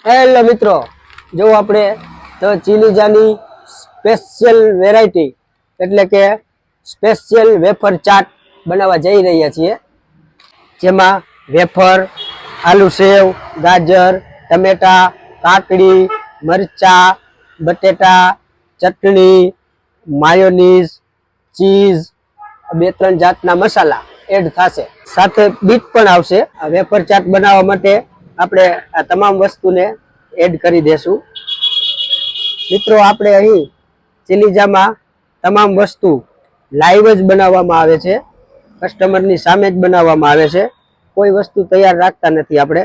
Hello મિત્રો, જો આપણે તો ચીલીજાની સ્પેશિયલ વેરાયટી એટલે કે સ્પેશિયલ વેફર ચાટ બનાવવા જઈ રહ્યા છીએ, જેમાં વેફર, આલુ સેવ, ગાજર, ટમેટા, કાકડી, મરચા, બટેટા, ચટણી, માયોનીઝ, ચીઝ, 2-3 જાતના મસાલા એડ થશે, સાથે બીટ પણ આવશે। આ વેફર ચાટ બનાવવા માટે આપણે આ તમામ વસ્તુને એડ કરી દેશું। મિત્રો, આપણે અહીં ચીલીજામાં તમામ વસ્તુ લાઈવ જ બનાવવામાં આવે છે, કસ્ટમરની સામે જ બનાવવામાં આવે છે, કોઈ વસ્તુ તૈયાર રાખતા નથી આપણે।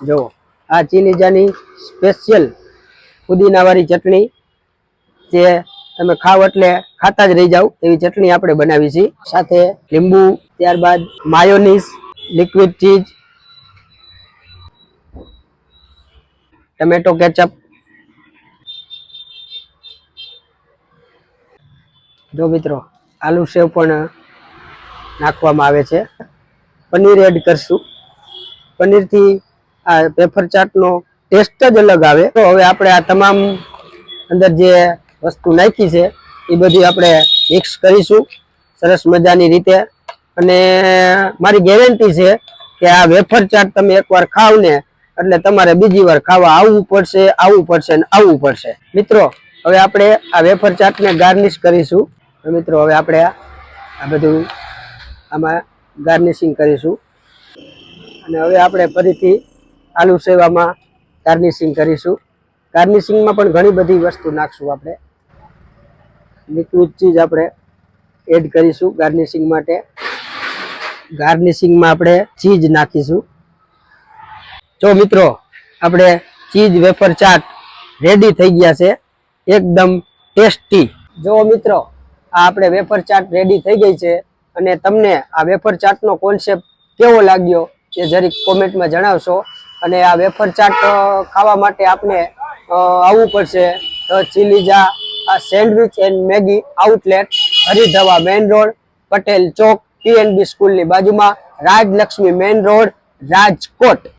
જો આ ચીલીજાની સ્પેશિયલ પુદીનાવાળી ચટણી, જે તમે ખાવ એટલે ખાતા જ રહી જાવ એવી ચટણી આપણે બનાવી છે, સાથે લીંબુ, ત્યારબાદ mayonnaise, liquid cheese, tomato ketchup. જો મિત્રો, આલુ સેવ પણ નાખવામાં આવે છે, પનીર એડ કરશું। પનીરથી આ વેફર ચાટનો ટેસ્ટ જ અલગ આવે। તો હવે આપણે આ તમામ અંદર જે વસ્તુ નાખી છે એ બધી આપણે મિક્સ કરીશું સરસ મજાની રીતે, અને મારી ગેરંટી છે કે આ વેફર ચાટ તમે એકવાર ખાવ ને એટલે તમારે બીજી વાર ખાવા આવવું પડશે, આવવું પડશે ને આવવું પડશે। મિત્રો, હવે આપણે આ વેફર ચાટને ગાર્નિશ કરીશું। મિત્રો, હવે આપણે આ બધું આમાં ગાર્નિશિંગ કરીશું, અને હવે આપણે ફરીથી આલુ સેવામાં ગાર્નિશિંગ કરીશું। ગાર્નિશિંગમાં પણ ઘણી બધી વસ્તુ નાખશું આપણે। લિક્વિડ ચીઝ આપણે એડ કરીશું ગાર્નિશિંગ માટે। ગાર્નિશિંગમાં આપણે ચીઝ નાખીશું। જો મિત્રો, આપણે ચીઝ વેફર ચાટ રેડી થઈ ગયા છે, એકદમ ટેસ્ટી। જો મિત્રો, આ આપણે વેફર ચાટ રેડી થઈ ગઈ છે, અને તમને આ વેફર ચાટનો કોન્સેપ્ટ કેવો લાગ્યો એ જરીક કોમેન્ટમાં જણાવશો। અને આ વેફર ચાટ ખાવા માટે આપણે આવવું પડશે તો ચીલીજા આ સેન્ડવિચ એન્ડ મેગી આઉટલેટ, હરિધવા main road, Patel Chowk, PNB સ્કૂલની બાજુમાં, રાજલક્ષ્મી મેઇન રોડ, રાજકોટ।